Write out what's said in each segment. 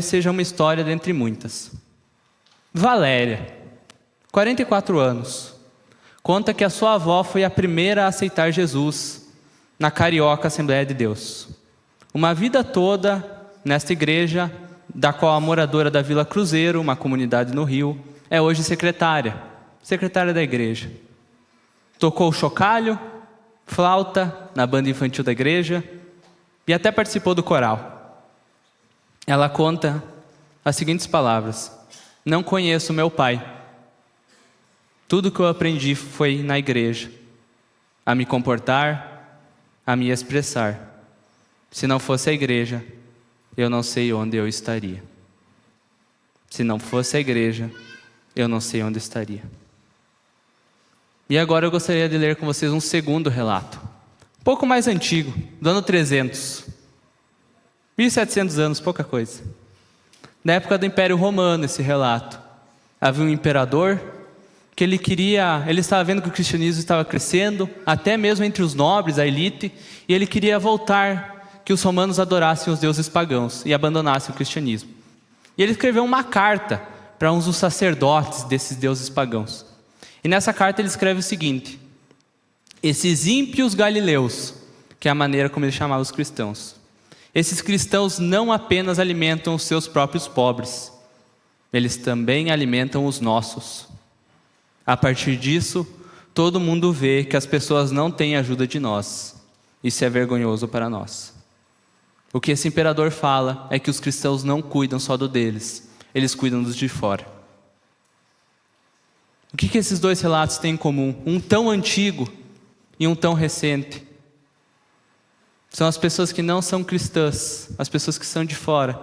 seja uma história dentre muitas. Valéria, 44 anos, conta que a sua avó foi a primeira a aceitar Jesus na Carioca Assembleia de Deus. Uma vida toda nesta igreja, da qual a moradora da Vila Cruzeiro, uma comunidade no Rio, é hoje secretária da igreja. Tocou chocalho, flauta na banda infantil da igreja e até participou do coral. Ela conta as seguintes palavras: não conheço meu pai. Tudo que eu aprendi foi na igreja, a me comportar, a me expressar. Se não fosse a igreja, eu não sei onde eu estaria. Se não fosse a igreja, eu não sei onde estaria. E agora eu gostaria de ler com vocês um segundo relato, um pouco mais antigo, do ano 300. 1700 anos, pouca coisa. Na época do Império Romano, esse relato. Havia um imperador que ele estava vendo que o cristianismo estava crescendo, até mesmo entre os nobres, a elite, e ele queria voltar, que os romanos adorassem os deuses pagãos e abandonassem o cristianismo. E ele escreveu uma carta para uns dos sacerdotes desses deuses pagãos. E nessa carta ele escreve o seguinte: esses ímpios galileus, que é a maneira como ele chamava os cristãos, esses cristãos não apenas alimentam os seus próprios pobres, eles também alimentam os nossos. A partir disso, todo mundo vê que as pessoas não têm ajuda de nós. Isso é vergonhoso para nós. O que esse imperador fala é que os cristãos não cuidam só do deles, eles cuidam dos de fora. O que esses dois relatos têm em comum? Um tão antigo e um tão recente. São as pessoas que não são cristãs, as pessoas que são de fora,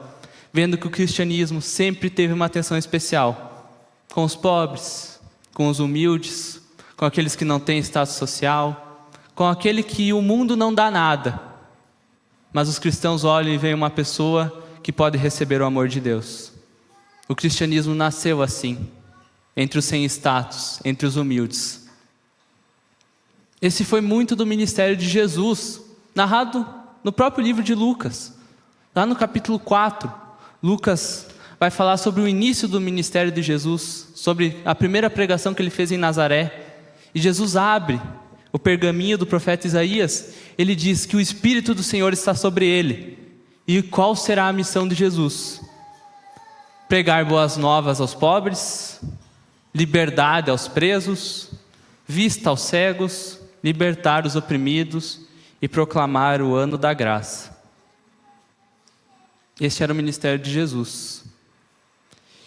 vendo que o cristianismo sempre teve uma atenção especial com os pobres, com os humildes, com aqueles que não têm status social, com aquele que o mundo não dá nada. Mas os cristãos olham e veem uma pessoa que pode receber o amor de Deus. O cristianismo nasceu assim, entre os sem status, entre os humildes. Esse foi muito do ministério de Jesus, narrado no próprio livro de Lucas. Lá no capítulo 4, Lucas vai falar sobre o início do ministério de Jesus, sobre a primeira pregação que ele fez em Nazaré. E Jesus abre o pergaminho do profeta Isaías. Ele diz que o Espírito do Senhor está sobre ele. E qual será a missão de Jesus? Pregar boas novas aos pobres, liberdade aos presos, vista aos cegos, libertar os oprimidos e proclamar o ano da graça. Este era o ministério de Jesus.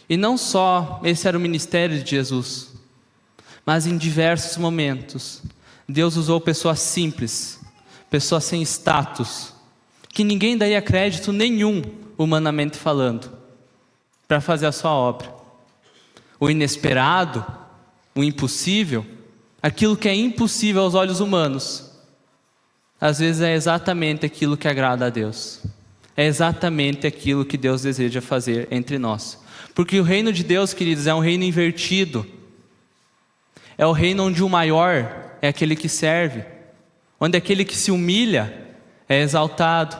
E não só esse era o ministério de Jesus, mas em diversos momentos, Deus usou pessoas simples, pessoas sem status, que ninguém daria crédito nenhum, humanamente falando, para fazer a sua obra. O inesperado, o impossível, aquilo que é impossível aos olhos humanos, às vezes é exatamente aquilo que agrada a Deus. É exatamente aquilo que Deus deseja fazer entre nós. Porque o reino de Deus, queridos, é um reino invertido. É o reino onde o maior é aquele que serve, onde aquele que se humilha é exaltado.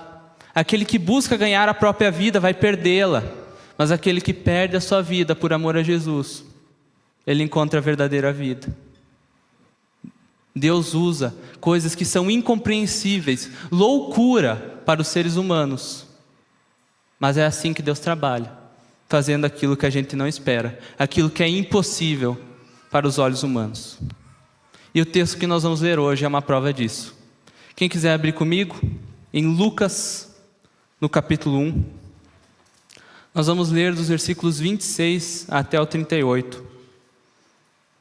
Aquele que busca ganhar a própria vida vai perdê-la, mas aquele que perde a sua vida por amor a Jesus, ele encontra a verdadeira vida. Deus usa coisas que são incompreensíveis, loucura para os seres humanos. Mas é assim que Deus trabalha, fazendo aquilo que a gente não espera, aquilo que é impossível para os olhos humanos. E o texto que nós vamos ler hoje é uma prova disso. Quem quiser abrir comigo, em Lucas, no capítulo 1, nós vamos ler dos versículos 26 até o 38.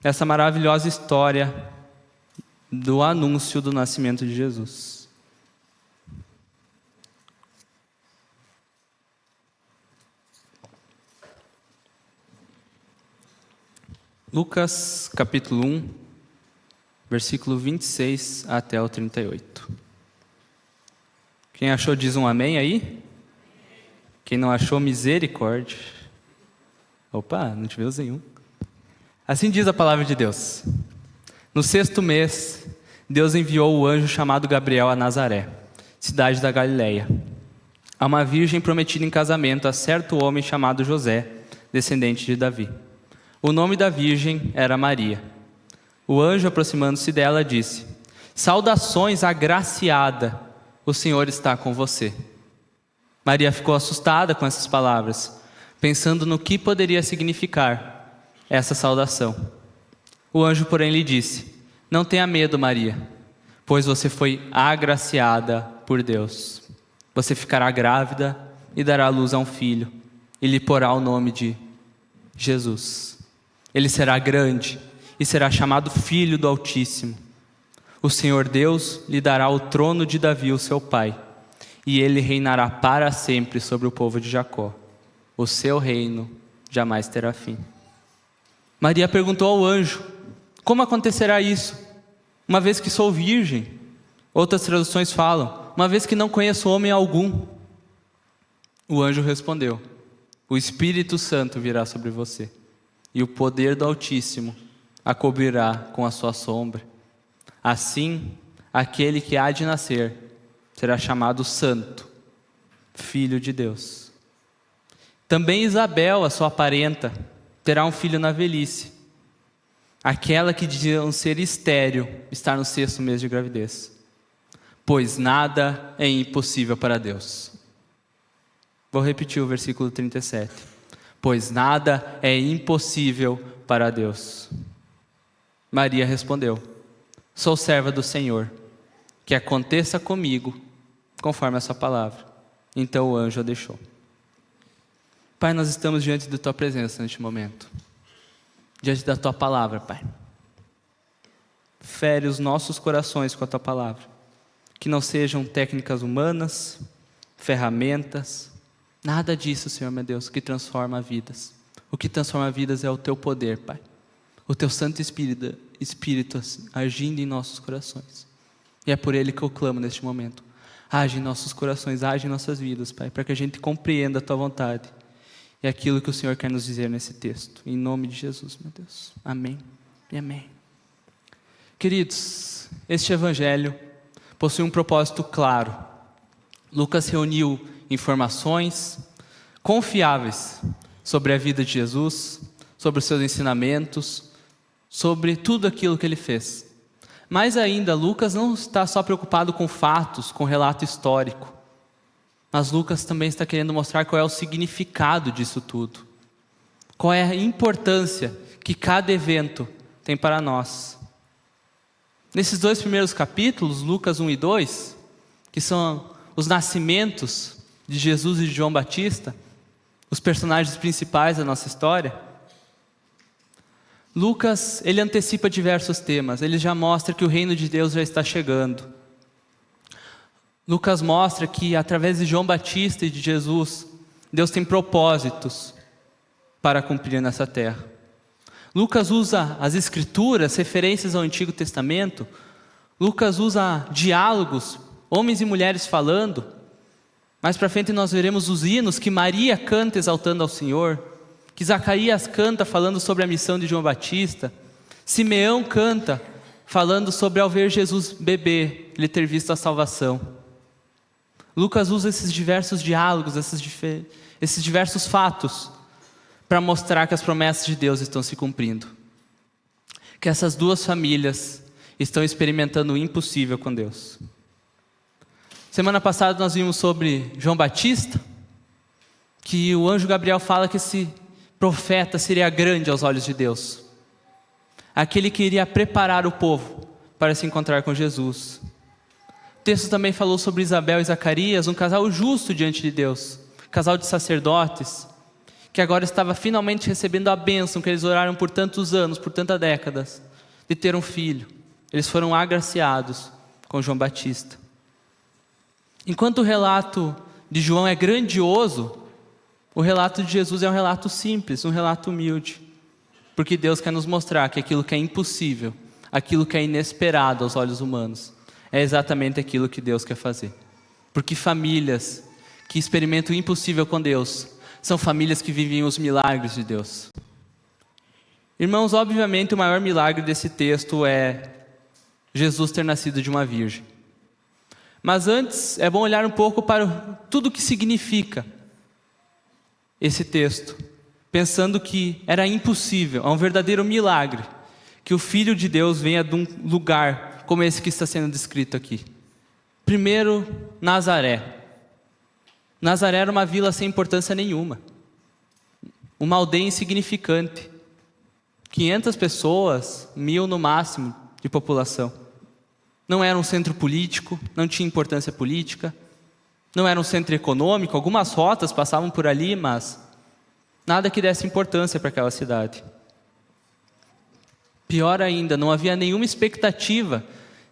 Essa maravilhosa história do anúncio do nascimento de Jesus. Lucas, capítulo 1, versículo 26 até o 38. Quem achou diz um amém aí? Quem não achou, misericórdia. Opa, não tivemos nenhum. Assim diz a palavra de Deus. No 6º mês, Deus enviou o anjo chamado Gabriel a Nazaré, cidade da Galileia, a uma virgem prometida em casamento a certo homem chamado José, descendente de Davi. O nome da virgem era Maria. O anjo, aproximando-se dela, disse: Saudações, agraciada, o Senhor está com você. Maria ficou assustada com essas palavras, pensando no que poderia significar essa saudação. O anjo, porém, lhe disse: Não tenha medo, Maria, pois você foi agraciada por Deus. Você ficará grávida e dará à luz a um filho, e lhe porá o nome de Jesus. Ele será grande e será chamado Filho do Altíssimo. O Senhor Deus lhe dará o trono de Davi, o seu pai, e ele reinará para sempre sobre o povo de Jacó. O seu reino jamais terá fim. Maria perguntou ao anjo: Como acontecerá isso, uma vez que sou virgem? Outras traduções falam: uma vez que não conheço homem algum. O anjo respondeu: O Espírito Santo virá sobre você, e o poder do Altíssimo a cobrirá com a sua sombra. Assim, aquele que há de nascer será chamado Santo, Filho de Deus. Também Isabel, a sua parenta, terá um filho na velhice. Aquela que diziam ser estéril está no 6º mês de gravidez, pois nada é impossível para Deus. Vou repetir o versículo 37. Pois nada é impossível para Deus. Maria respondeu: Sou serva do Senhor, que aconteça comigo conforme a sua palavra. Então o anjo a deixou. Pai, nós estamos diante da tua presença neste momento, diante da tua palavra, Pai. Fere os nossos corações com a tua palavra, que não sejam técnicas humanas, ferramentas, nada disso, Senhor meu Deus, que transforma vidas. O que transforma vidas é o teu poder, Pai, o teu Santo Espírito agindo em nossos corações, e é por ele que eu clamo neste momento. Age em nossos corações, age em nossas vidas, Pai, para que a gente compreenda a tua vontade e aquilo que o Senhor quer nos dizer nesse texto. Em nome de Jesus, meu Deus. Amém e amém. Queridos, este evangelho possui um propósito claro. Lucas reuniu informações confiáveis sobre a vida de Jesus, sobre os seus ensinamentos, sobre tudo aquilo que ele fez. Mas ainda, Lucas não está só preocupado com fatos, com relato histórico. Mas Lucas também está querendo mostrar qual é o significado disso tudo. Qual é a importância que cada evento tem para nós. Nesses 2 primeiros capítulos, Lucas 1 e 2, que são os nascimentos de Jesus e de João Batista, os personagens principais da nossa história, Lucas, ele antecipa diversos temas. Ele já mostra que o reino de Deus já está chegando. Lucas mostra que através de João Batista e de Jesus, Deus tem propósitos para cumprir nessa terra. Lucas usa as escrituras, referências ao Antigo Testamento. Lucas usa diálogos, homens e mulheres falando. Mais para frente nós veremos os hinos que Maria canta exaltando ao Senhor, que Zacarias canta falando sobre a missão de João Batista, Simeão canta falando sobre ao ver Jesus bebê, ele ter visto a salvação. Lucas usa esses diversos diálogos, esses diversos fatos, para mostrar que as promessas de Deus estão se cumprindo. Que essas 2 famílias estão experimentando o impossível com Deus. Semana passada nós vimos sobre João Batista, que o anjo Gabriel fala que esse profeta seria grande aos olhos de Deus. Aquele que iria preparar o povo para se encontrar com Jesus. O texto também falou sobre Isabel e Zacarias, um casal justo diante de Deus, casal de sacerdotes, que agora estava finalmente recebendo a bênção que eles oraram por tantos anos, por tantas décadas, de ter um filho. Eles foram agraciados com João Batista. Enquanto o relato de João é grandioso, o relato de Jesus é um relato simples, um relato humilde, porque Deus quer nos mostrar que aquilo que é impossível, aquilo que é inesperado aos olhos humanos, é exatamente aquilo que Deus quer fazer. Porque famílias que experimentam o impossível com Deus são famílias que vivem os milagres de Deus. Irmãos, obviamente o maior milagre desse texto é Jesus ter nascido de uma virgem. Mas antes é bom olhar um pouco para tudo o que significa esse texto, pensando que era impossível, é um verdadeiro milagre, que o Filho de Deus venha de um lugar como esse que está sendo descrito aqui. Primeiro, Nazaré. Nazaré era uma vila sem importância nenhuma, uma aldeia insignificante, 500 pessoas, 1000 no máximo de população. Não era um centro político, não tinha importância política, não era um centro econômico, algumas rotas passavam por ali, mas nada que desse importância para aquela cidade. Pior ainda, não havia nenhuma expectativa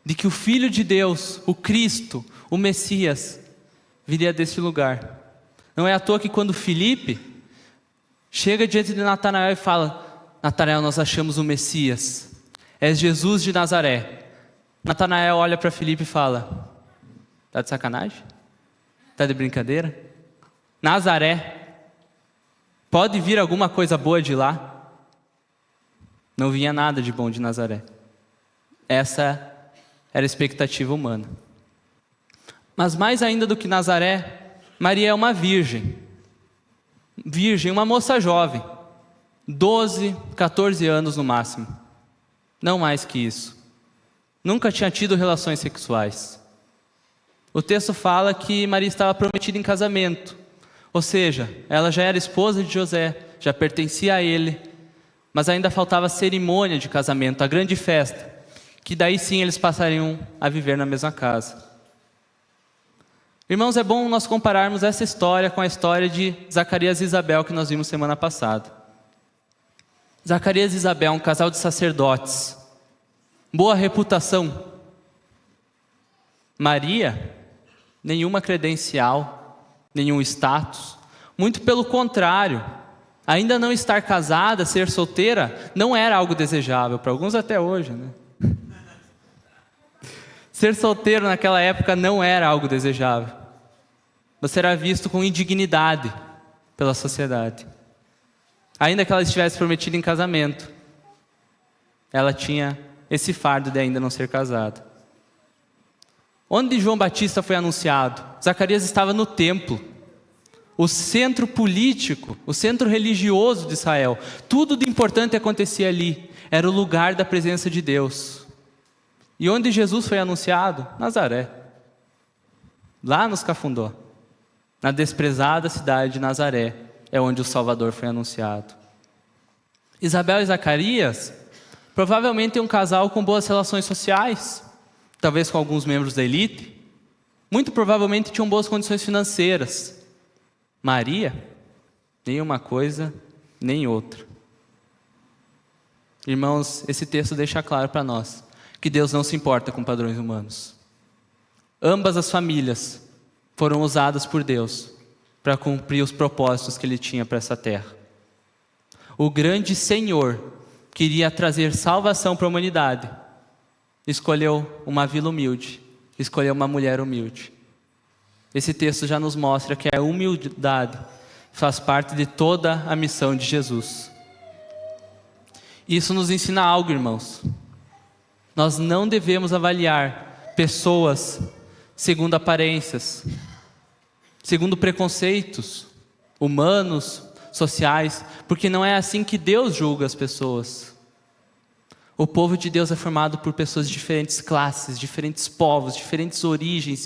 de que o Filho de Deus, o Cristo, o Messias, viria desse lugar. Não é à toa que quando Filipe chega diante de Natanael e fala: Natanael, nós achamos o Messias, é Jesus de Nazaré. Natanael olha para Filipe e fala: tá de sacanagem? Tá de brincadeira? Nazaré, pode vir alguma coisa boa de lá? Não vinha nada de bom de Nazaré. Essa era a expectativa humana. Mas mais ainda do que Nazaré, Maria é uma virgem. Virgem, uma moça jovem, 12, 14 anos no máximo. Não mais que isso. Nunca tinha tido relações sexuais. O texto fala que Maria estava prometida em casamento. Ou seja, ela já era esposa de José, já pertencia a ele, mas ainda faltava a cerimônia de casamento, a grande festa, que daí sim eles passariam a viver na mesma casa. Irmãos, é bom nós compararmos essa história com a história de Zacarias e Isabel que nós vimos semana passada. Zacarias e Isabel, um casal de sacerdotes, boa reputação. Maria, nenhuma credencial, nenhum status, muito pelo contrário, ainda não estar casada, ser solteira, não era algo desejável, para alguns até hoje, né? Ser solteiro naquela época não era algo desejável. Você era visto com indignidade pela sociedade. Ainda que ela estivesse prometida em casamento, ela tinha esse fardo de ainda não ser casada. Onde João Batista foi anunciado? Zacarias estava no templo, o centro político, o centro religioso de Israel. Tudo de importante acontecia ali. Era o lugar da presença de Deus. E onde Jesus foi anunciado? Nazaré. Lá nos Cafundó, na desprezada cidade de Nazaré, é onde o Salvador foi anunciado. Isabel e Zacarias, provavelmente um casal com boas relações sociais, talvez com alguns membros da elite, muito provavelmente tinham boas condições financeiras. Maria, nem uma coisa, nem outra. Irmãos, esse texto deixa claro para nós que Deus não se importa com padrões humanos. Ambas as famílias foram usadas por Deus para cumprir os propósitos que Ele tinha para essa terra. O grande Senhor queria trazer salvação para a humanidade. Escolheu uma vila humilde, escolheu uma mulher humilde. Esse texto já nos mostra que a humildade faz parte de toda a missão de Jesus. Isso nos ensina algo, irmãos. Nós não devemos avaliar pessoas segundo aparências, segundo preconceitos humanos, sociais, porque não é assim que Deus julga as pessoas. O povo de Deus é formado por pessoas de diferentes classes, diferentes povos, diferentes origens.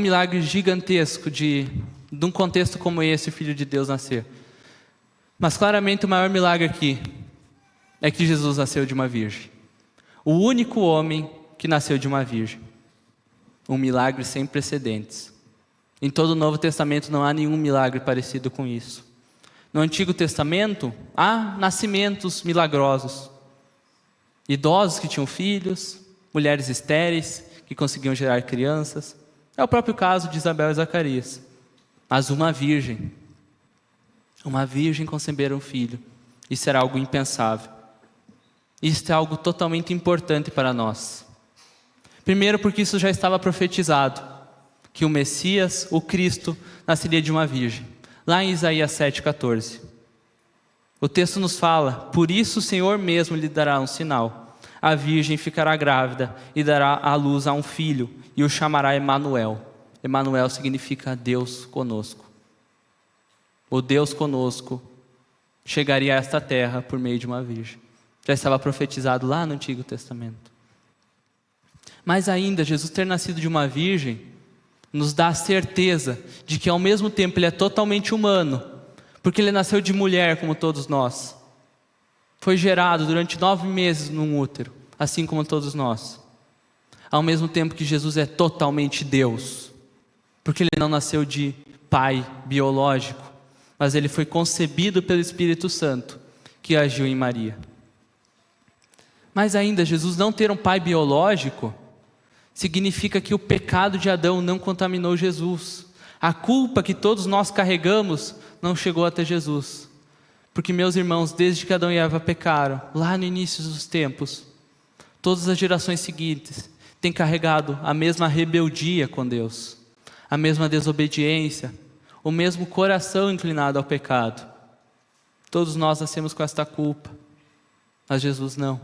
milagre gigantesco de um contexto como esse, o Filho de Deus nascer. Mas claramente o maior milagre aqui é que Jesus nasceu de uma virgem. O único homem que nasceu de uma virgem. Um milagre sem precedentes. Em todo o Novo Testamento não há nenhum milagre parecido com isso. No Antigo Testamento há nascimentos milagrosos. Idosos que tinham filhos, mulheres estéreis que conseguiam gerar crianças. É o próprio caso de Isabel e Zacarias. Mas uma virgem conceber um filho. Isso era algo impensável. Isso é algo totalmente importante para nós. Primeiro porque isso já estava profetizado, que o Messias, o Cristo, nasceria de uma virgem. Lá em Isaías 7,14. O texto nos fala: por isso o Senhor mesmo lhe dará um sinal. A virgem ficará grávida e dará à luz a um filho e o chamará Emanuel. Emanuel significa Deus conosco. O Deus conosco chegaria a esta terra por meio de uma virgem. Já estava profetizado lá no Antigo Testamento. Mas ainda, Jesus ter nascido de uma virgem nos dá a certeza de que ao mesmo tempo Ele é totalmente humano, porque Ele nasceu de mulher como todos nós. Foi gerado durante 9 meses num útero, assim como todos nós. Ao mesmo tempo que Jesus é totalmente Deus, porque Ele não nasceu de pai biológico, mas Ele foi concebido pelo Espírito Santo, que agiu em Maria. Mas ainda, Jesus não ter um pai biológico significa que o pecado de Adão não contaminou Jesus. A culpa que todos nós carregamos não chegou até Jesus. Porque, meus irmãos, desde que Adão e Eva pecaram, lá no início dos tempos, todas as gerações seguintes têm carregado a mesma rebeldia com Deus, a mesma desobediência, o mesmo coração inclinado ao pecado. Todos nós nascemos com esta culpa, mas Jesus não.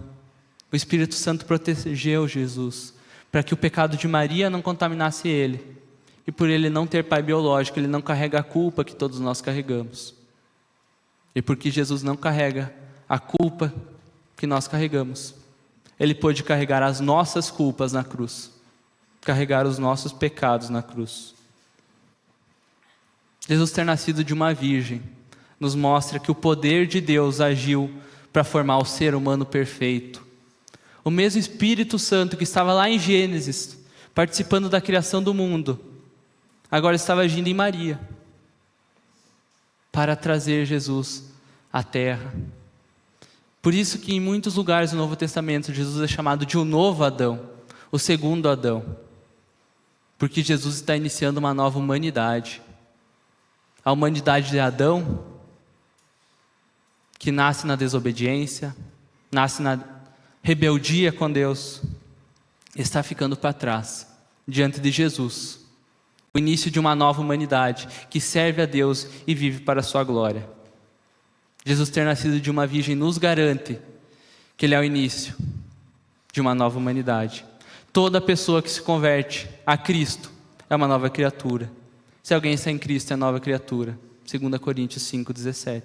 O Espírito Santo protegeu Jesus, para que o pecado de Maria não contaminasse ele. E por ele não ter pai biológico, ele não carrega a culpa que todos nós carregamos. E porque Jesus não carrega a culpa que nós carregamos, Ele pôde carregar as nossas culpas na cruz, carregar os nossos pecados na cruz. Jesus ter nascido de uma virgem nos mostra que o poder de Deus agiu para formar o ser humano perfeito. O mesmo Espírito Santo que estava lá em Gênesis, participando da criação do mundo, agora estava agindo em Maria, para trazer Jesus à terra. Por isso que em muitos lugares do Novo Testamento, Jesus é chamado de um novo Adão, o segundo Adão. Porque Jesus está iniciando uma nova humanidade. A humanidade de Adão, que nasce na desobediência, nasce na rebeldia com Deus, está ficando para trás, diante de Jesus. O início de uma nova humanidade, que serve a Deus e vive para a sua glória. Jesus ter nascido de uma virgem nos garante que Ele é o início de uma nova humanidade. Toda pessoa que se converte a Cristo é uma nova criatura. Se alguém está em Cristo, é nova criatura. 2 Coríntios 5,17.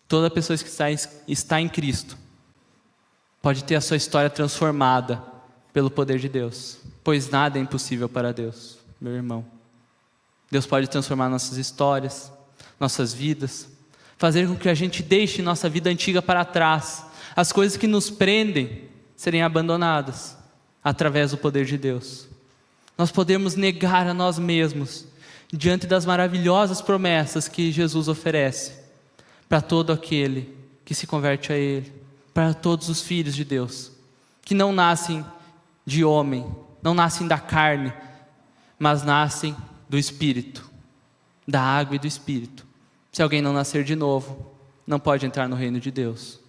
Toda pessoa que está em Cristo pode ter a sua história transformada pelo poder de Deus, pois nada é impossível para Deus, meu irmão. Deus pode transformar nossas histórias, nossas vidas, fazer com que a gente deixe nossa vida antiga para trás, as coisas que nos prendem serem abandonadas através do poder de Deus. Nós podemos negar a nós mesmos diante das maravilhosas promessas que Jesus oferece para todo aquele que se converte a Ele, para todos os filhos de Deus, que não nascem de homem, não nascem da carne, mas nascem do Espírito, da água e do Espírito. Se alguém não nascer de novo, não pode entrar no reino de Deus.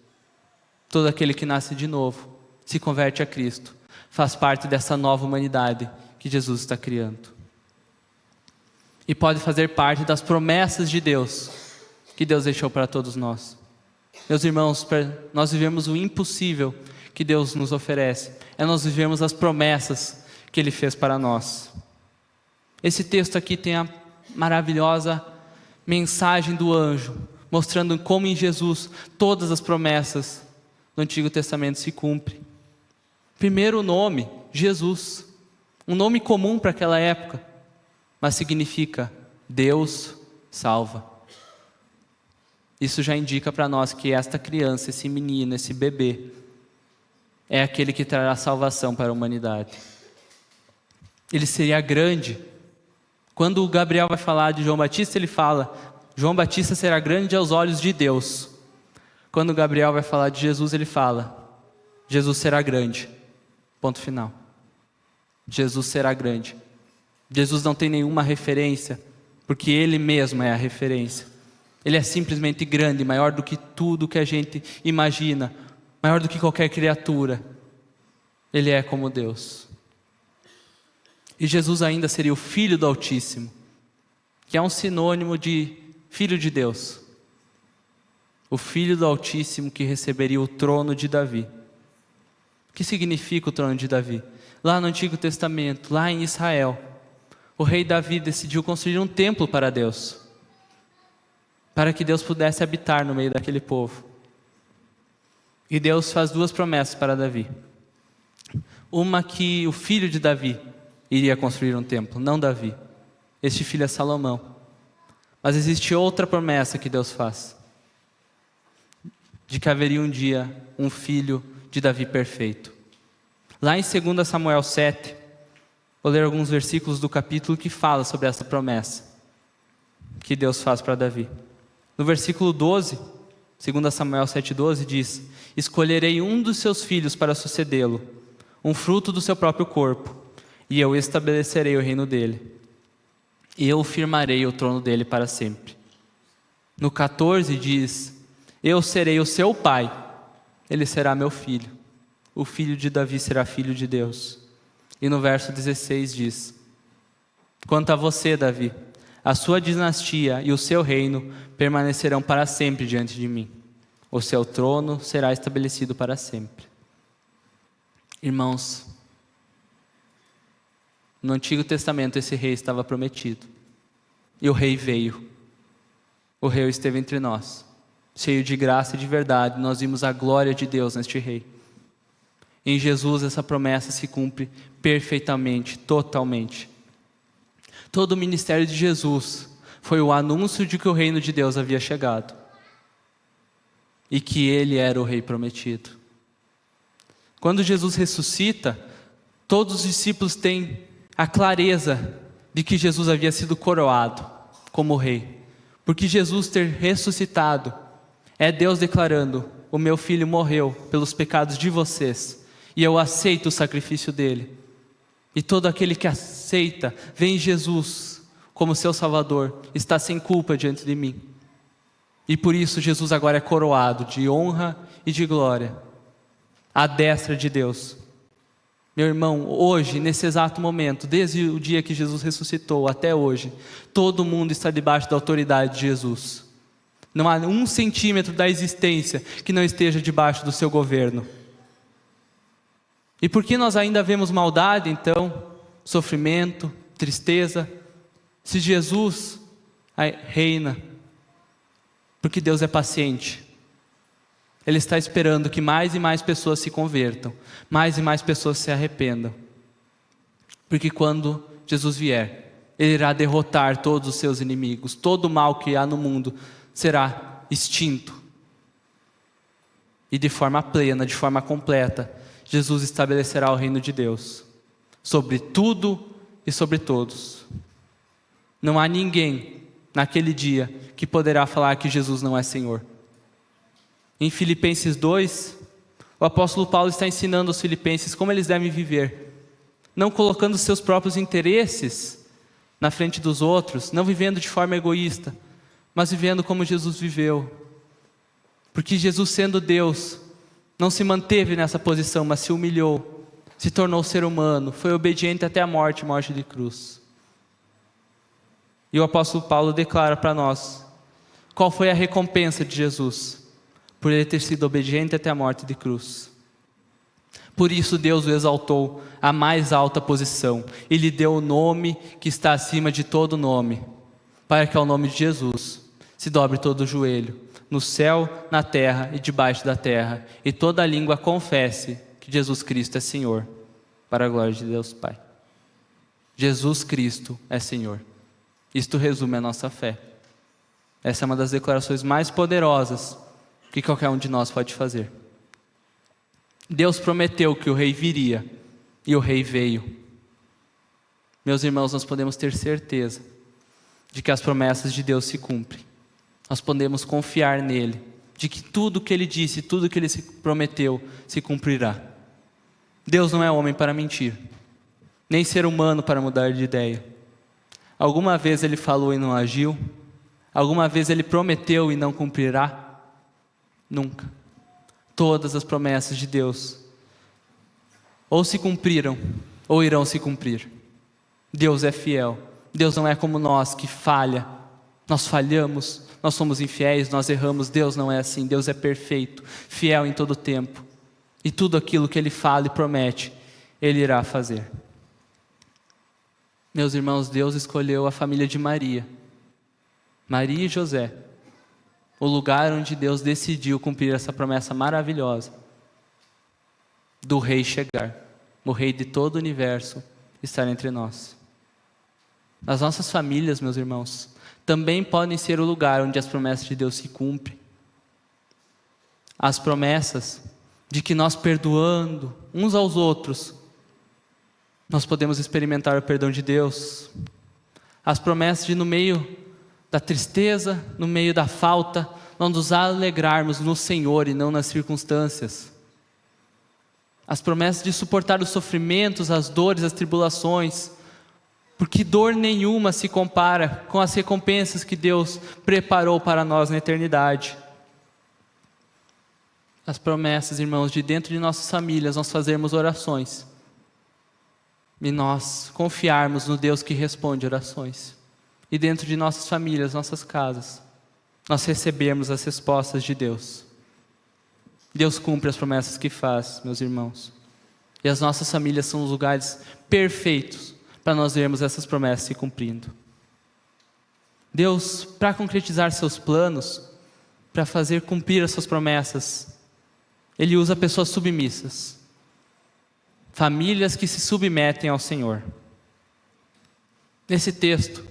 Todo aquele que nasce de novo, se converte a Cristo, faz parte dessa nova humanidade que Jesus está criando. E pode fazer parte das promessas de Deus, que Deus deixou para todos nós. Meus irmãos, nós vivemos o impossível que Deus nos oferece, é nós vivemos as promessas que Ele fez para nós. Esse texto aqui tem a maravilhosa mensagem do anjo, mostrando como em Jesus todas as promessas do Antigo Testamento se cumprem. Primeiro o nome, Jesus, Um nome comum para aquela época, mas significa Deus salva. Isso já indica para nós que esta criança, esse menino, esse bebê, é aquele que trará salvação para a humanidade. Ele seria grande. Quando o Gabriel vai falar de João Batista, ele fala: João Batista será grande aos olhos de Deus. Quando o Gabriel vai falar de Jesus, ele fala: Jesus será grande. Ponto final. Jesus será grande. Jesus não tem nenhuma referência, porque Ele mesmo é a referência. Ele é simplesmente grande, maior do que tudo que a gente imagina, maior do que qualquer criatura. Ele é como Deus. E Jesus ainda seria o Filho do Altíssimo, que é um sinônimo de Filho de Deus. O Filho do Altíssimo que receberia o trono de Davi. O que significa o trono de Davi? Lá no Antigo Testamento, lá em Israel, o rei Davi decidiu construir um templo para Deus, para que Deus pudesse habitar no meio daquele povo. E Deus faz duas promessas para Davi. Uma, que o filho de Davi iria construir um templo, não Davi. Este filho é Salomão. Mas existe outra promessa que Deus faz, de que haveria um dia um filho de Davi perfeito. Lá em 2 Samuel 7, vou ler alguns versículos do capítulo que fala sobre essa promessa que Deus faz para Davi. No versículo 12, 2 Samuel 7,12 diz: escolherei um dos seus filhos para sucedê-lo, um fruto do seu próprio corpo, e eu estabelecerei o reino dele. E eu firmarei o trono dele para sempre. No 14 diz: eu serei o seu pai, ele será meu filho. O filho de Davi será filho de Deus. E no verso 16 diz: quanto a você, Davi, a sua dinastia e o seu reino permanecerão para sempre diante de mim. O seu trono será estabelecido para sempre. Irmãos, no Antigo Testamento esse rei estava prometido. E o rei veio. O rei esteve entre nós. Cheio de graça e de verdade, nós vimos a glória de Deus neste rei. Em Jesus essa promessa se cumpre perfeitamente, totalmente. Todo o ministério de Jesus foi o anúncio de que o reino de Deus havia chegado. E que Ele era o rei prometido. Quando Jesus ressuscita, todos os discípulos têm a clareza de que Jesus havia sido coroado como rei. Porque Jesus ter ressuscitado é Deus declarando: o meu filho morreu pelos pecados de vocês, e eu aceito o sacrifício dele. E todo aquele que aceita, vê em Jesus como seu Salvador, está sem culpa diante de mim. E por isso Jesus agora é coroado de honra e de glória, à destra de Deus. Meu irmão, hoje, nesse exato momento, desde o dia que Jesus ressuscitou até hoje, todo mundo está debaixo da autoridade de Jesus. Não há 1 centímetro da existência que não esteja debaixo do seu governo. E por que nós ainda vemos maldade, então, sofrimento, tristeza, se Jesus reina? Porque Deus é paciente. Ele está esperando que mais e mais pessoas se convertam, mais e mais pessoas se arrependam. Porque quando Jesus vier, Ele irá derrotar todos os seus inimigos, todo o mal que há no mundo será extinto. E de forma plena, de forma completa, Jesus estabelecerá o reino de Deus, sobre tudo e sobre todos. Não há ninguém naquele dia que poderá falar que Jesus não é Senhor. Em Filipenses 2, o apóstolo Paulo está ensinando aos filipenses como eles devem viver, não colocando seus próprios interesses na frente dos outros, não vivendo de forma egoísta, mas vivendo como Jesus viveu. Porque Jesus, sendo Deus, não se manteve nessa posição, mas se humilhou, se tornou ser humano, foi obediente até a morte de cruz. E o apóstolo Paulo declara para nós qual foi a recompensa de Jesus, por ele ter sido obediente até a morte de cruz. Por isso Deus o exaltou à mais alta posição, e lhe deu o nome que está acima de todo nome, para que ao nome de Jesus se dobre todo o joelho, no céu, na terra e debaixo da terra, e toda língua confesse que Jesus Cristo é Senhor, para a glória de Deus Pai. Jesus Cristo é Senhor. Isto resume a nossa fé. Essa é uma das declarações mais poderosas que qualquer um de nós pode fazer. Deus prometeu que o rei viria, e o rei veio. Meus irmãos, nós podemos ter certeza de que as promessas de Deus se cumprem. Nós podemos confiar nele, de que tudo que ele disse, tudo que ele se prometeu, se cumprirá. Deus não é homem para mentir, nem ser humano para mudar de ideia. Alguma vez ele falou e não agiu? Alguma vez ele prometeu e não cumprirá? Nunca. Todas as promessas de Deus ou se cumpriram ou irão se cumprir. Deus é fiel. Deus não é como nós, que falha. Nós falhamos, nós somos infiéis, nós erramos. Deus não é assim. Deus é perfeito, fiel em todo o tempo. E tudo aquilo que Ele fala e promete, Ele irá fazer. Meus irmãos, Deus escolheu a família de Maria. Maria e José. O lugar onde Deus decidiu cumprir essa promessa maravilhosa do rei chegar, o rei de todo o universo estar entre nós. As nossas famílias, meus irmãos, também podem ser o lugar onde as promessas de Deus se cumprem. As promessas de que nós, perdoando uns aos outros, nós podemos experimentar o perdão de Deus. As promessas de, no meio da tristeza, no meio da falta, nós nos alegrarmos no Senhor e não nas circunstâncias. As promessas de suportar os sofrimentos, as dores, as tribulações, porque dor nenhuma se compara com as recompensas que Deus preparou para nós na eternidade. As promessas, irmãos, de dentro de nossas famílias, nós fazermos orações e nós confiarmos no Deus que responde orações. E dentro de nossas famílias, nossas casas, nós recebemos as respostas de Deus. Deus cumpre as promessas que faz, meus irmãos. E as nossas famílias são os lugares perfeitos para nós vermos essas promessas se cumprindo. Deus, para concretizar seus planos, para fazer cumprir as suas promessas, Ele usa pessoas submissas. Famílias que se submetem ao Senhor. Nesse texto,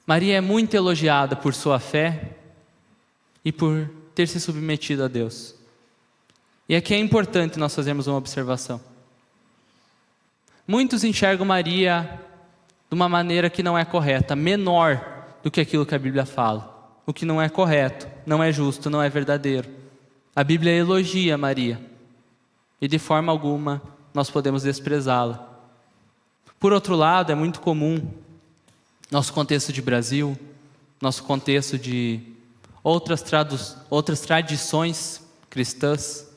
Maria é muito elogiada por sua fé e por ter se submetido a Deus. E aqui é importante nós fazermos uma observação. Muitos enxergam Maria de uma maneira que não é correta, menor do que aquilo que a Bíblia fala. O que não é correto, não é justo, não é verdadeiro. A Bíblia elogia Maria e de forma alguma nós podemos desprezá-la. Por outro lado, é muito comum, nosso contexto de Brasil, nosso contexto de outras tradições cristãs,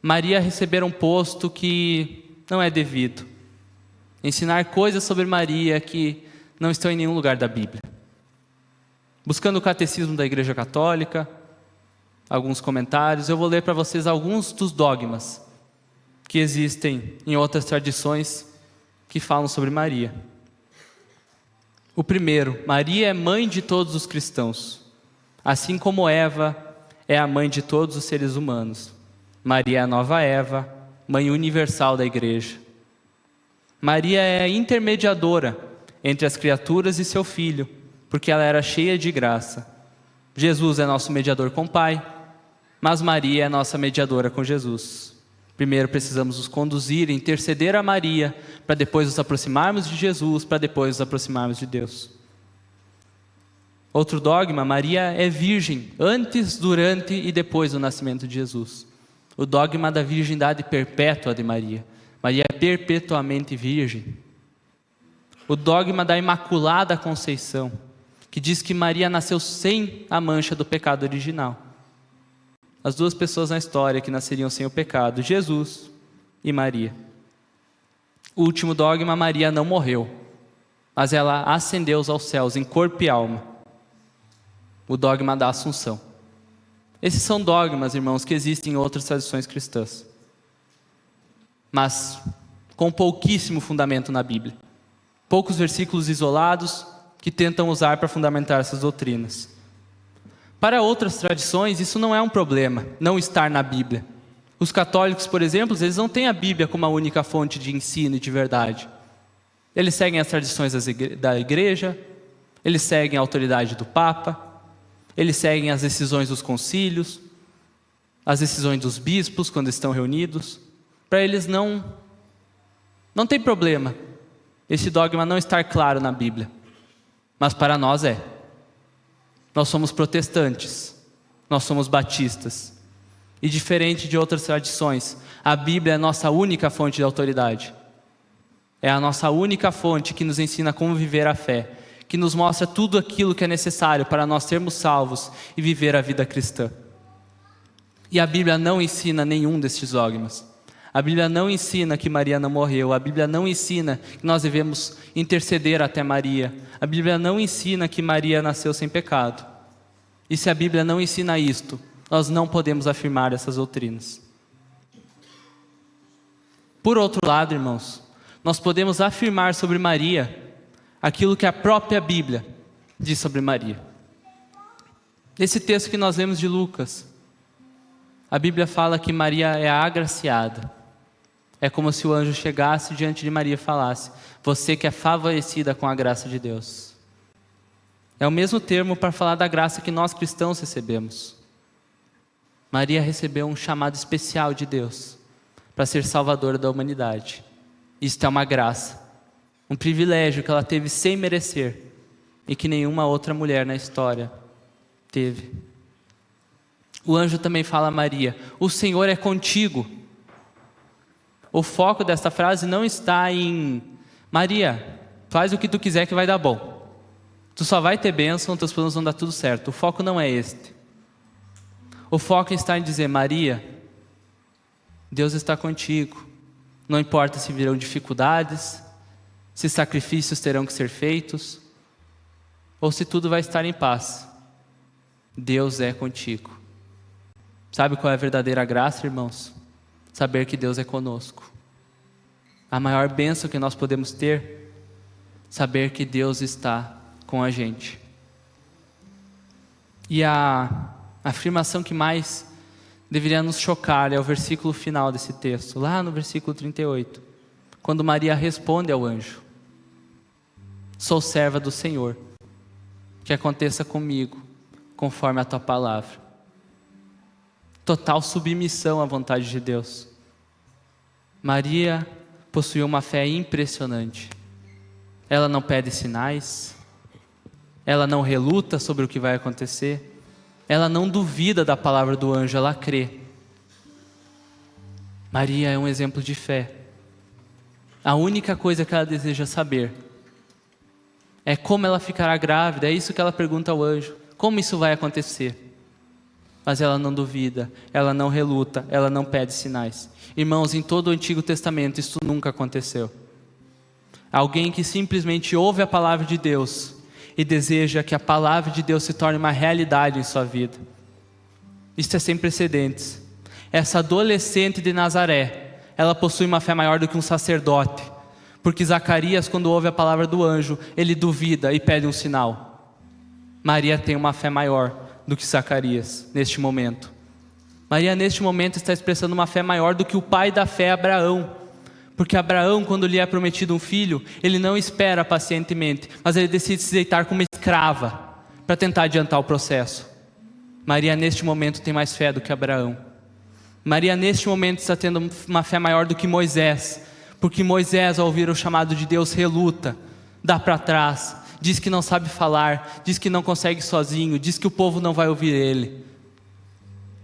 Maria receber um posto que não é devido. Ensinar coisas sobre Maria que não estão em nenhum lugar da Bíblia. Buscando o catecismo da Igreja Católica, alguns comentários, eu vou ler para vocês alguns dos dogmas que existem em outras tradições que falam sobre Maria. O primeiro, Maria é mãe de todos os cristãos, assim como Eva é a mãe de todos os seres humanos. Maria é a nova Eva, mãe universal da igreja. Maria é a intermediadora entre as criaturas e seu filho, porque ela era cheia de graça. Jesus é nosso mediador com o Pai, mas Maria é nossa mediadora com Jesus. Primeiro precisamos nos conduzir e interceder a Maria, para depois nos aproximarmos de Jesus, para depois nos aproximarmos de Deus. Outro dogma, Maria é virgem, antes, durante e depois do nascimento de Jesus. O dogma da virgindade perpétua de Maria. Maria é perpetuamente virgem. O dogma da Imaculada Conceição, que diz que Maria nasceu sem a mancha do pecado original. As duas pessoas na história que nasceriam sem o pecado, Jesus e Maria. O último dogma, Maria não morreu, mas ela ascendeu aos céus em corpo e alma. O dogma da Assunção. Esses são dogmas, irmãos, que existem em outras tradições cristãs, mas com pouquíssimo fundamento na Bíblia. Poucos versículos isolados que tentam usar para fundamentar essas doutrinas. Para outras tradições, isso não é um problema, não estar na Bíblia. Os católicos, por exemplo, eles não têm a Bíblia como a única fonte de ensino e de verdade. Eles seguem as tradições da igreja, eles seguem a autoridade do Papa, eles seguem as decisões dos concílios, as decisões dos bispos quando estão reunidos. Para eles não tem problema esse dogma não estar claro na Bíblia, mas para nós é. Nós somos protestantes, nós somos batistas, e diferente de outras tradições, a Bíblia é a nossa única fonte de autoridade. É a nossa única fonte que nos ensina como viver a fé, que nos mostra tudo aquilo que é necessário para nós sermos salvos e viver a vida cristã. E a Bíblia não ensina nenhum destes dogmas. A Bíblia não ensina que Maria não morreu. A Bíblia não ensina que nós devemos interceder até Maria. A Bíblia não ensina que Maria nasceu sem pecado. E se a Bíblia não ensina isto, nós não podemos afirmar essas doutrinas. Por outro lado, irmãos, nós podemos afirmar sobre Maria aquilo que a própria Bíblia diz sobre Maria. Nesse texto que nós lemos de Lucas, a Bíblia fala que Maria é agraciada. É como se o anjo chegasse diante de Maria e falasse: você que é favorecida com a graça de Deus. É o mesmo termo para falar da graça que nós cristãos recebemos. Maria recebeu um chamado especial de Deus para ser salvadora da humanidade. Isto é uma graça, um privilégio que ela teve sem merecer e que nenhuma outra mulher na história teve. O anjo também fala a Maria: o Senhor é contigo. O foco desta frase não está em Maria, faz o que tu quiser que vai dar bom. Tu só vai ter bênção, teus planos vão dar tudo certo. O foco não é este. O foco está em dizer: Maria, Deus está contigo. Não importa se virão dificuldades, se sacrifícios terão que ser feitos, ou se tudo vai estar em paz. Deus é contigo. Sabe qual é a verdadeira graça, irmãos? Saber que Deus é conosco. A maior bênção que nós podemos ter, saber que Deus está com a gente. E a afirmação que mais deveria nos chocar é o versículo final desse texto, lá no versículo 38, quando Maria responde ao anjo: sou serva do Senhor, que aconteça comigo conforme a tua palavra. Total submissão à vontade de Deus. Maria possuiu uma fé impressionante. Ela não pede sinais, ela não reluta sobre o que vai acontecer, ela não duvida da palavra do anjo, ela crê. Maria é um exemplo de fé. A única coisa que ela deseja saber é como ela ficará grávida. É isso que ela pergunta ao anjo: como isso vai acontecer? Mas ela não duvida, ela não reluta, ela não pede sinais. Irmãos, em todo o Antigo Testamento isso nunca aconteceu. Alguém que simplesmente ouve a palavra de Deus e deseja que a palavra de Deus se torne uma realidade em sua vida. Isso é sem precedentes. Essa adolescente de Nazaré, ela possui uma fé maior do que um sacerdote, porque Zacarias, quando ouve a palavra do anjo, ele duvida e pede um sinal. Maria tem uma fé maior do que Zacarias neste momento. Maria neste momento está expressando uma fé maior do que o pai da fé, Abraão, porque Abraão, quando lhe é prometido um filho, ele não espera pacientemente, mas ele decide se deitar como escrava para tentar adiantar o processo. Maria neste momento tem mais fé do que Abraão. Maria neste momento está tendo uma fé maior do que Moisés, porque Moisés, ao ouvir o chamado de Deus, reluta, dá para trás, diz que não sabe falar, diz que não consegue sozinho, diz que o povo não vai ouvir ele.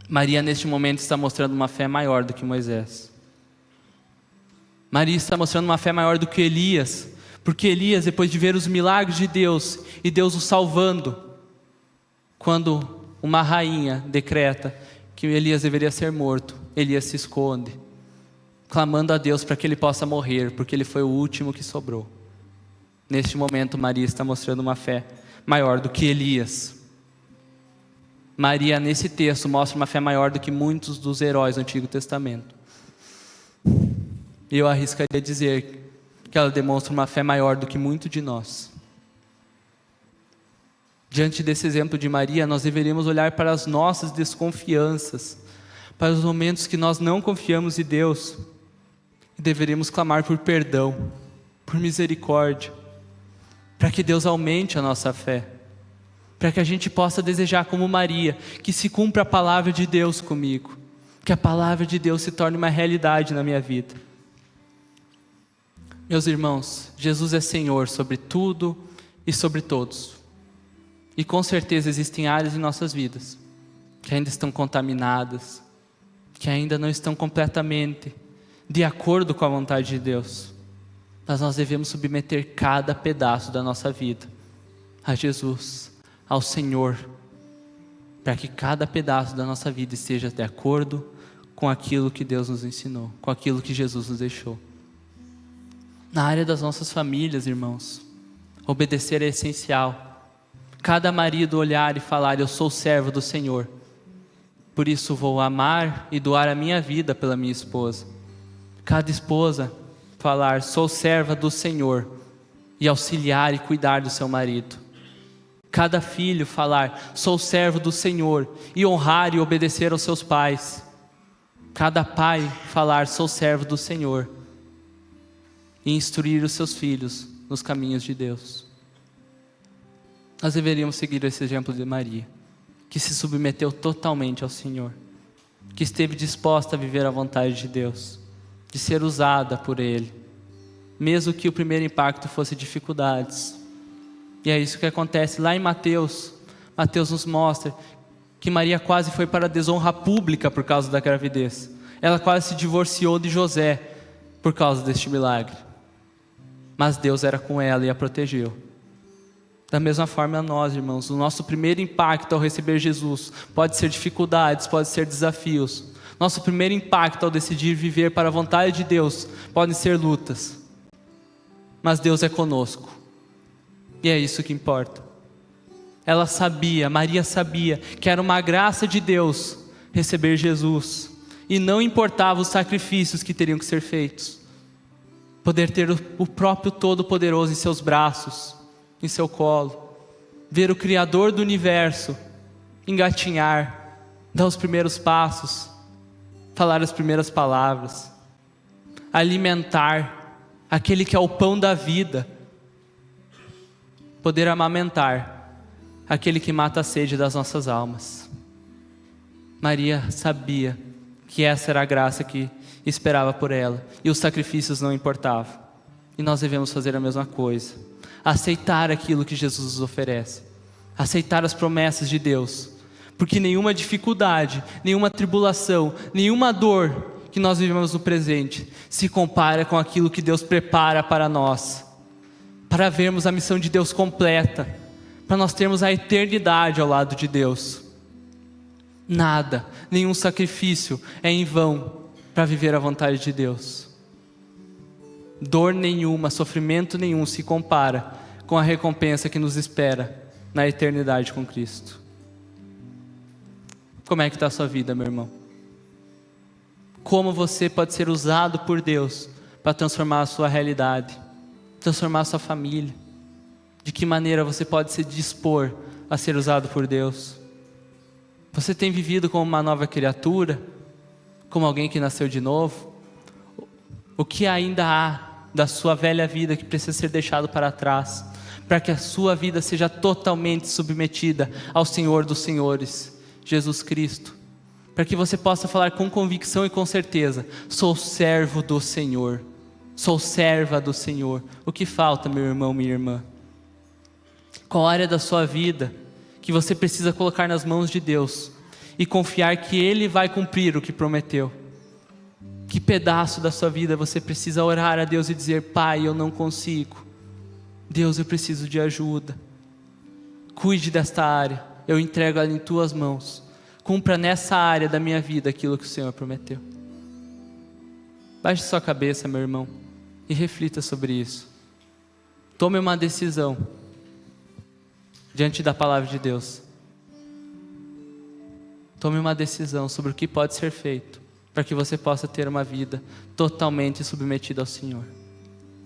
Maria neste momento está mostrando uma fé maior do que Moisés. Maria está mostrando uma fé maior do que Elias, porque Elias, depois de ver os milagres de Deus e Deus o salvando, quando uma rainha decreta que Elias deveria ser morto, Elias se esconde, clamando a Deus para que ele possa morrer, porque ele foi o último que sobrou. Neste momento, Maria está mostrando uma fé maior do que Elias. Maria, nesse texto, mostra uma fé maior do que muitos dos heróis do Antigo Testamento. E eu arriscaria dizer que ela demonstra uma fé maior do que muito de nós. Diante desse exemplo de Maria, nós deveríamos olhar para as nossas desconfianças, para os momentos que nós não confiamos em Deus, e deveríamos clamar por perdão por misericórdia, para que Deus aumente a nossa fé, para que a gente possa desejar como Maria, que se cumpra a palavra de Deus comigo, que a palavra de Deus se torne uma realidade na minha vida. Meus irmãos, Jesus é Senhor sobre tudo e sobre todos. E com certeza existem áreas em nossas vidas que ainda estão contaminadas, que ainda não estão completamente de acordo com a vontade de Deus. Mas nós devemos submeter cada pedaço da nossa vida a Jesus, ao Senhor, para que cada pedaço da nossa vida esteja de acordo com aquilo que Deus nos ensinou, com aquilo que Jesus nos deixou. Na área das nossas famílias, irmãos, obedecer é essencial. Cada marido olhar e falar: eu sou servo do Senhor, por isso vou amar e doar a minha vida pela minha esposa. Cada esposa falar: sou serva do Senhor, e auxiliar e cuidar do seu marido. Cada filho falar: sou servo do Senhor, e honrar e obedecer aos seus pais. Cada pai falar: sou servo do Senhor, e instruir os seus filhos nos caminhos de Deus. Nós deveríamos seguir esse exemplo de Maria, que se submeteu totalmente ao Senhor, que esteve disposta a viver a vontade de Deus, de ser usada por Ele, mesmo que o primeiro impacto fosse dificuldades. E é isso que acontece lá em Mateus. Mateus nos mostra que Maria quase foi para a desonra pública por causa da gravidez. Ela quase se divorciou de José por causa deste milagre. Mas Deus era com ela e a protegeu. Da mesma forma nós, irmãos, o nosso primeiro impacto ao receber Jesus pode ser dificuldades, pode ser desafios. Nosso primeiro impacto ao decidir viver para a vontade de Deus podem ser lutas. Mas Deus é conosco. E é isso que importa. Ela sabia, Maria sabia, que era uma graça de Deus receber Jesus. E não importava os sacrifícios que teriam que ser feitos. Poder ter o próprio Todo-Poderoso em seus braços, em seu colo. Ver o Criador do Universo engatinhar, dar os primeiros passos, falar as primeiras palavras. Alimentar aquele que é o pão da vida. Poder amamentar aquele que mata a sede das nossas almas. Maria sabia que essa era a graça que esperava por ela, e os sacrifícios não importavam. E nós devemos fazer a mesma coisa, aceitar aquilo que Jesus nos oferece, aceitar as promessas de Deus, porque nenhuma dificuldade, nenhuma tribulação, nenhuma dor que nós vivemos no presente se compara com aquilo que Deus prepara para nós, para vermos a missão de Deus completa, para nós termos a eternidade ao lado de Deus. Nada, nenhum sacrifício é em vão para viver a vontade de Deus. Dor nenhuma, sofrimento nenhum se compara com a recompensa que nos espera na eternidade com Cristo. Como é que está a sua vida, meu irmão? Como você pode ser usado por Deus para transformar a sua realidade, transformar a sua família? De que maneira você pode se dispor a ser usado por Deus? Você tem vivido como uma nova criatura? Como alguém que nasceu de novo? O que ainda há da sua velha vida que precisa ser deixado para trás, para que a sua vida seja totalmente submetida ao Senhor dos Senhores, Jesus Cristo? Para que você possa falar com convicção e com certeza: sou servo do Senhor, sou serva do Senhor. O que falta, meu irmão, minha irmã? Qual área da sua vida que você precisa colocar nas mãos de Deus e confiar que Ele vai cumprir o que prometeu? Que pedaço da sua vida você precisa orar a Deus e dizer: Pai, eu não consigo, Deus, eu preciso de ajuda, cuide desta área, eu entrego ela em Tuas mãos, cumpra nessa área da minha vida aquilo que o Senhor prometeu. Baixe sua cabeça, meu irmão, e reflita sobre isso. Tome uma decisão diante da palavra de Deus. Tome uma decisão sobre o que pode ser feito para que você possa ter uma vida totalmente submetida ao Senhor.